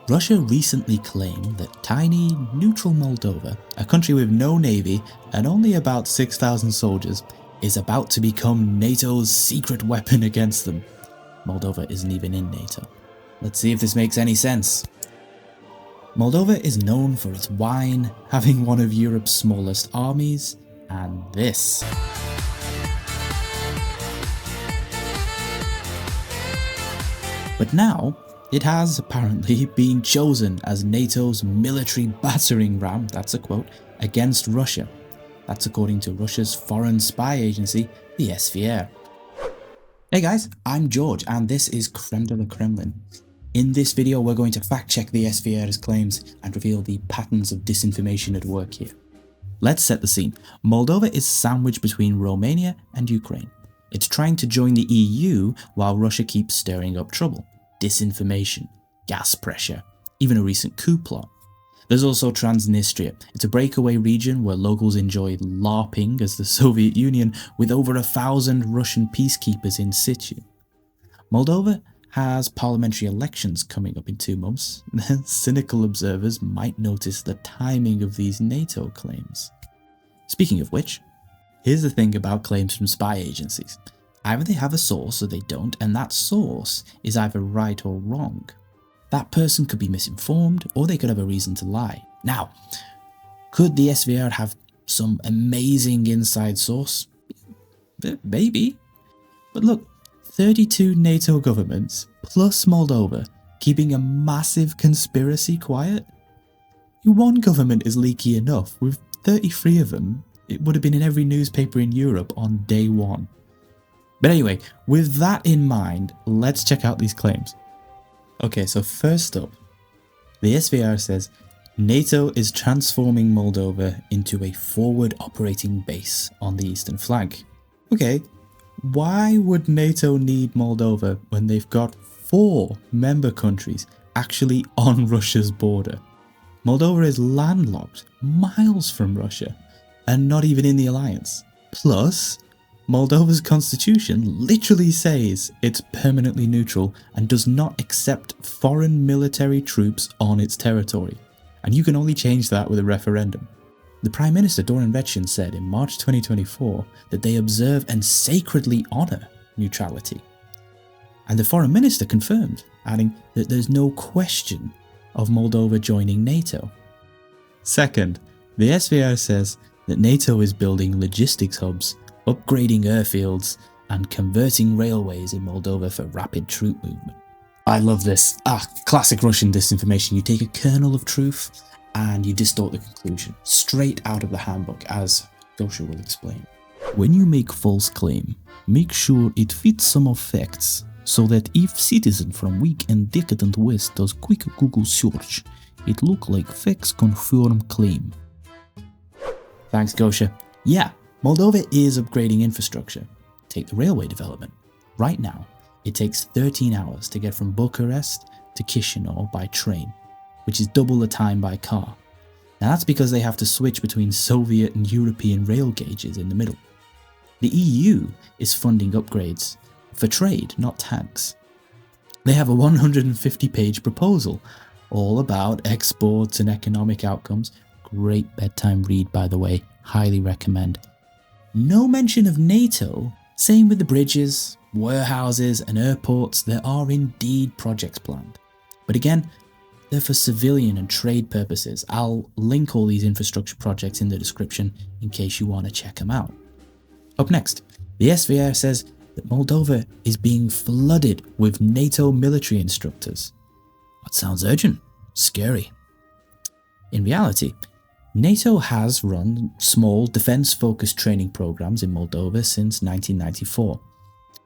Russia recently claimed that tiny, neutral Moldova, a country with no navy and only about 6,000 soldiers, is about to become NATO's secret weapon against them. Moldova isn't even in NATO. Let's see if this makes any sense. Moldova is known for its wine, having one of Europe's smallest armies, and this. But now, it has apparently been chosen as NATO's military battering ram, that's a quote, against Russia. That's according to Russia's foreign spy agency, the SVR. Hey guys, I'm George and this is Creme de la Kremlin. In this video we're going to fact check the SVR's claims and reveal the patterns of disinformation at work here. Let's set the scene. Moldova is sandwiched between Romania and Ukraine. It's trying to join the EU while Russia keeps stirring up trouble. Disinformation, gas pressure, even a recent coup plot. There's also Transnistria. It's a breakaway region where locals enjoy LARPing as the Soviet Union with over 1,000 Russian peacekeepers in situ. Moldova has parliamentary elections coming up in 2 months. Cynical observers might notice the timing of these NATO claims. Speaking of which, here's the thing about claims from spy agencies. Either they have a source or they don't, and that source is either right or wrong. That person could be misinformed, or they could have a reason to lie. Now, could the SVR have some amazing inside source? Maybe. But look, 32 NATO governments, plus Moldova, keeping a massive conspiracy quiet? One government is leaky enough. With 33 of them, it would have been in every newspaper in Europe on day one. But anyway, with that in mind, let's check out these claims. Okay, so first up, the SVR says NATO is transforming Moldova into a forward operating base on the eastern flank. Okay, why would NATO need Moldova when they've got 4 member countries actually on Russia's border? Moldova is landlocked, miles from Russia, and not even in the alliance. Plus, Moldova's constitution literally says it's permanently neutral and does not accept foreign military troops on its territory. And you can only change that with a referendum. The Prime Minister Doran Vecin said in March 2024 that they observe and sacredly honour neutrality. And the Foreign Minister confirmed, adding that there's no question of Moldova joining NATO. Second, the SVR says that NATO is building logistics hubs, upgrading airfields, and converting railways in Moldova for rapid troop movement. I love this. Classic Russian disinformation. You take a kernel of truth and you distort the conclusion. Straight out of the handbook, as Gosha will explain. When you make false claim, make sure it fits some of facts, so that if citizen from weak and decadent West does quick Google search, it look like facts confirm claim. Thanks, Gosha. Yeah. Moldova is upgrading infrastructure. Take the railway development. Right now, it takes 13 hours to get from Bucharest to Chisinau by train, which is double the time by car. Now that's because they have to switch between Soviet and European rail gauges in the middle. The EU is funding upgrades for trade, not tanks. They have a 150-page proposal, all about exports and economic outcomes. Great bedtime read, by the way. Highly recommend. No mention of NATO. Same with the bridges, warehouses and airports. There are indeed projects planned. But again, they're for civilian and trade purposes. I'll link all these infrastructure projects in the description in case you want to check them out. Up next, the SVR says that Moldova is being flooded with NATO military instructors. That sounds urgent, scary. In reality, NATO has run small defence-focused training programs in Moldova since 1994.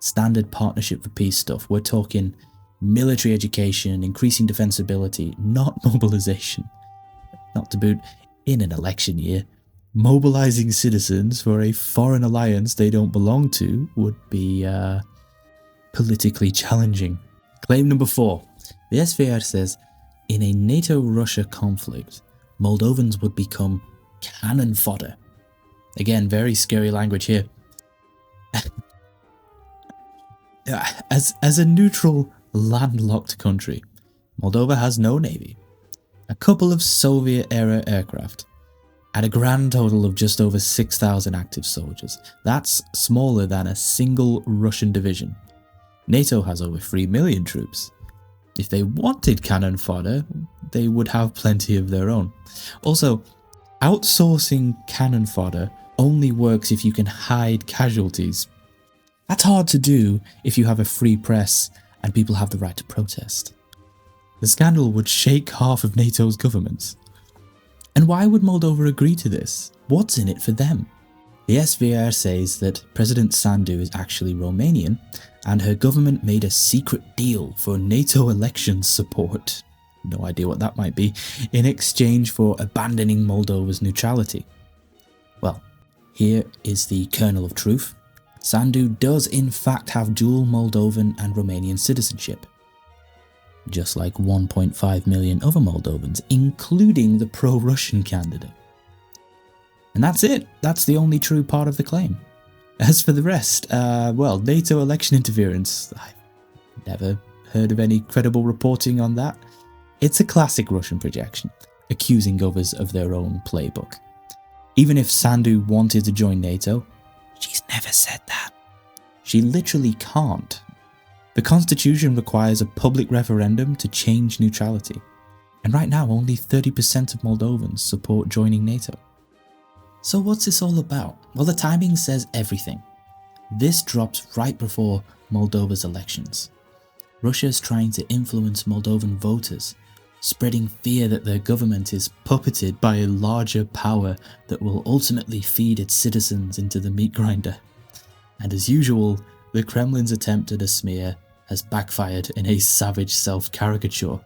Standard partnership for peace stuff. We're talking military education, increasing defensibility, not mobilisation. Not to boot, in an election year, mobilising citizens for a foreign alliance they don't belong to would be politically challenging. Claim number 4. The SVR says, in a NATO-Russia conflict, Moldovans would become cannon fodder. Again, very scary language here. As a neutral, landlocked country, Moldova has no navy, a couple of Soviet-era aircraft, and a grand total of just over 6,000 active soldiers. That's smaller than a single Russian division. NATO has over 3 million troops. If they wanted cannon fodder, they would have plenty of their own. Also, outsourcing cannon fodder only works if you can hide casualties. That's hard to do if you have a free press and people have the right to protest. The scandal would shake half of NATO's governments. And why would Moldova agree to this? What's in it for them? The SVR says that President Sandu is actually Romanian, and her government made a secret deal for NATO election support, no idea what that might be, in exchange for abandoning Moldova's neutrality. Well, here is the kernel of truth. Sandu does in fact have dual Moldovan and Romanian citizenship, just like 1.5 million other Moldovans, including the pro-Russian candidate. And that's it. That's the only true part of the claim. As for the rest, well, NATO election interference, I've never heard of any credible reporting on that. It's a classic Russian projection, accusing others of their own playbook. Even if Sandu wanted to join NATO, she's never said that. She literally can't. The constitution requires a public referendum to change neutrality. And right now, only 30% of Moldovans support joining NATO. So what's this all about? Well, the timing says everything. This drops right before Moldova's elections. Russia's trying to influence Moldovan voters, spreading fear that their government is puppeted by a larger power that will ultimately feed its citizens into the meat grinder. And as usual, the Kremlin's attempt at a smear has backfired in a savage self-caricature.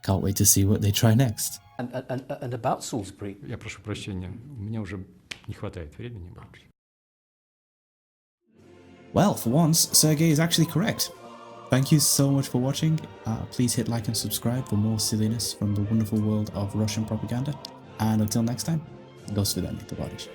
Can't wait to see what they try next. And about Salisbury. Я прошу прощения, у меня уже не хватает времени больше. Well, for once, Sergei is actually correct. Thank you so much for watching. Please hit like and subscribe for more silliness from the wonderful world of Russian propaganda. And until next time, до свидания, товарищи.